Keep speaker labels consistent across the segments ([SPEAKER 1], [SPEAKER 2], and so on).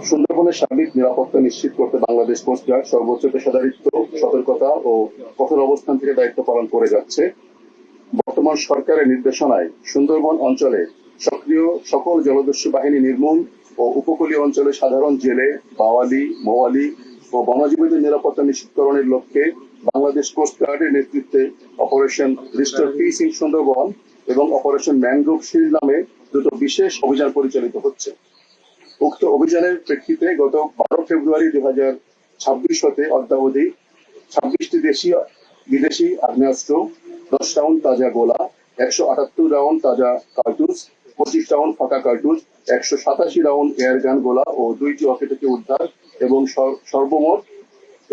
[SPEAKER 1] সুন্দরবনের সার্বিক নিরাপত্তা নিশ্চিত করতে বাংলাদেশ কোস্ট গার্ড সর্বোচ্চ পেশাদারিত্ব, সতর্কতা ও কঠোর অবস্থান থেকে দায়িত্ব পালন করে যাচ্ছে। বর্তমান সরকারের নির্দেশনায় সুন্দরবন অঞ্চলে সক্রিয় সকল জলদস্যু বাহিনী নির্মূল ও উপকূলীয় অঞ্চলে সাধারণ জেলে, বাওয়ালি, মোয়ালি ও বনজীবীদের নিরাপত্তা নিশ্চিতকরণের লক্ষ্যে বাংলাদেশ কোস্ট গার্ডের নেতৃত্বে operation restore piece in Sundarban এবং অপারেশন ম্যানগ্রোভ শিল্ড নামে দুটো বিশেষ অভিযান পরিচালিত হচ্ছে। উক্ত অভিযানের প্রেক্ষিতে গত 12 ফেব্রুয়ারি 2026 হতে অদ্যাবধি 26টি দেশীয় বিদেশি আগ্নেয়াস্ত্র, 10 রাউন্ড তাজা গোলা, 178 রাউন্ড তাজা কার্তুজ, 25 রাউন্ড ফাঁকা কার্তুজ, 187 রাউন্ড এয়ারগান গোলা ও 2টি অকেটেকে উদ্ধার এবং সর্বমোট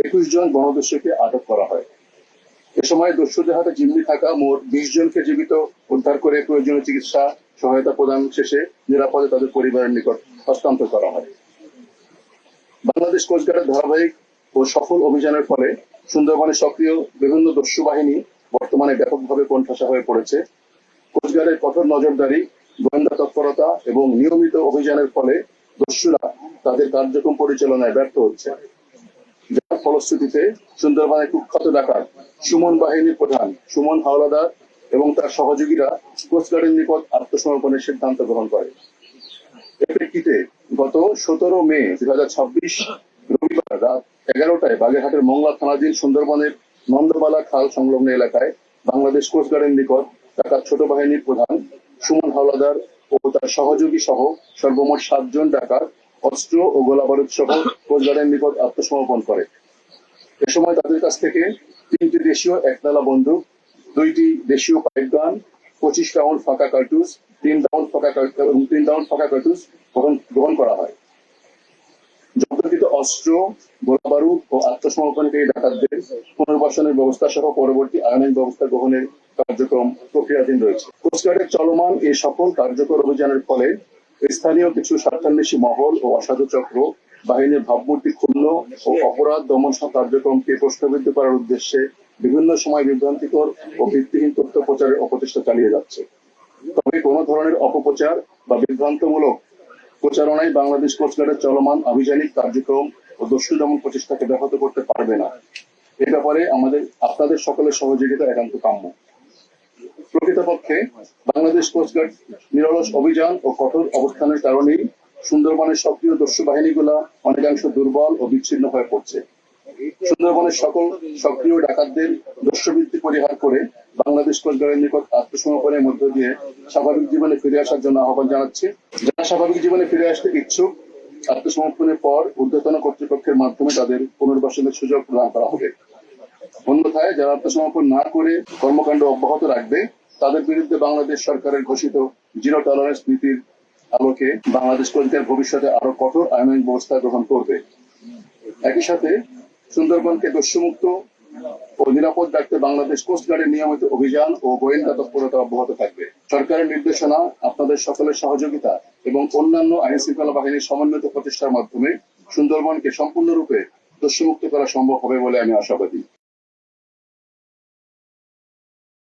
[SPEAKER 1] 21 জন বনদস্যুকে আটক করা হয়। এ সময় দস্যুদের হাতে জিম্মি থাকা মোট 20 জনকে জীবিত উদ্ধার করে প্রয়োজনীয় চিকিৎসা সহায়তা প্রদান শেষে নিরাপদে তাদের পরিবারের নিকট হস্তান্তর করা হয়। বাংলাদেশ কোস্টগার্ডের ধারাবাহিক ও সফল অভিযানের ফলে সুন্দরবনের সক্রিয় বিভিন্ন দস্যু বাহিনী বর্তমানে ব্যাপকভাবে কোণঠাসা হয়ে পড়েছে। কোস্টগার্ডের কঠোর নজরদারি, গোয়েন্দা তৎপরতা এবং নিয়মিত অভিযানের ফলে দস্যুরা তাদের কার্যক্রম পরিচালনায় ব্যর্থ হচ্ছে, যার ফলশ্রুতিতে সুন্দরবনের কুখ্যাত ডাকাত সুমন বাহিনীর প্রধান সুমন হাওলাদার এবং তার সহযোগীরা কোস্টগার্ডের নিকট আত্মসমর্পণের সিদ্ধান্ত গ্রহণ করে। এর প্রেক্ষিতে গত 17 মে 2026 রবিবার রাত 11টায় বাগেরহাটের মংলা থানাধীন সুন্দরবনের নন্দবালা খাল সংলগ্ন এলাকায় বাংলাদেশ কোস্টগার্ডের নিকট ডাকাত ছোট বাহিনীর প্রধান সুমন হাওলাদার ও তার সহযোগী সহ সর্বমোট 7 জন ডাকাত অস্ত্র ও গোলাবারুদ সহ কোস্টগার্ডের নিকট আত্মসমর্পণ করে। এ সময় তাদের কাছ থেকে 3টি দেশীয় একনালা বন্দুক, 2টি দেশীয় পাইপ গান, 25 রাউন্ড ফাঁকা কার্তুজ, 3 রাউন্ড ফাঁকা কার্তুজ গ্রহণ করা হয়। জব্দকৃত অস্ত্র, গোলাবারুদ ও আত্মসমর্পণকারী ডাকাতদের পুনর্বাসনের ব্যবস্থা সহ পরবর্তী আইনানুগ ব্যবস্থা গ্রহণের কার্যক্রম প্রক্রিয়াধীন রয়েছে। কোস্টগার্ডের চলমান এই সকল কার্যকর অভিযানের ফলে স্থানীয় কিছু স্বার্থান্বেষী মহল ও অসাধু চক্র বাহিনীর ভাবমূর্তি ক্ষুণ্ণ ও অপরাধ দমন কার্যক্রমকে প্রশ্নবিদ্ধ করার উদ্দেশ্যে বিভিন্ন সময় বিভ্রান্তিকর ও ভিত্তিহীন তথ্য প্রচারের অপচেষ্টা চালিয়ে যাচ্ছে। তবে কোনো ধরনের অপপ্রচার বা বিভ্রান্তমূলক প্রচারণায় বাংলাদেশ কোস্টগার্ডের চলমান আভিযানিক কার্যক্রম ও দস্যু দমন প্রচেষ্টাকে ব্যাহত করতে পারবে না। এ ব্যাপারে আপনাদের সকলের সহযোগিতা একান্ত কাম্য। প্রকৃতপক্ষে বাংলাদেশ কোস্টগার্ড নিরলস অভিযান ও কঠোর অবস্থানের কারণেই সুন্দরবনের সক্রিয় দস্যু বাহিনীগুলা অনেকাংশ দুর্বল ও বিচ্ছিন্ন হয়ে পড়ছে। সুন্দরবনের সকল সক্রিয় ডাকাতদের দস্যুবৃত্তি পরিহার করে বাংলাদেশ কোস্টগার্ডের নিকট আত্মসমর্পণের মধ্য দিয়ে স্বাভাবিক জীবনে ফিরে আসার জন্য আহ্বান জানাচ্ছি। যারা স্বাভাবিক জীবনে ফিরে আসতে ইচ্ছুক, আত্মসমর্পণের পর ঊর্ধ্বতন কর্তৃপক্ষের মাধ্যমে তাদের পুনর্বাসনের সুযোগ প্রদান করা হবে। অন্যথায় যারা আত্মসমর্পণ না করে কর্মকাণ্ড অব্যাহত রাখবে, তাদের বিরুদ্ধে বাংলাদেশ সরকারের ঘোষিত জিরো টলারেন্স নীতির আলোকে বাংলাদেশ কোস্টগার্ড ভবিষ্যতে আরো কঠোর আইনানুগ ব্যবস্থা গ্রহণ করবে। একই সাথে সুন্দরবনকে দস্যুমুক্ত ও নিরাপদ রাখতে বাংলাদেশ কোস্টগার্ডের নিয়মিত অভিযান ও গোয়েন্দা তৎপরতা অব্যাহত থাকবে। সরকারের নির্দেশনা, আপনাদের সকলের সহযোগিতা এবং অন্যান্য আইন শৃঙ্খলা বাহিনীর সমন্বিত প্রচেষ্টার মাধ্যমে সুন্দরবনকে সম্পূর্ণরূপে দস্যুমুক্ত করা সম্ভব হবে বলে আমি আশাবাদী।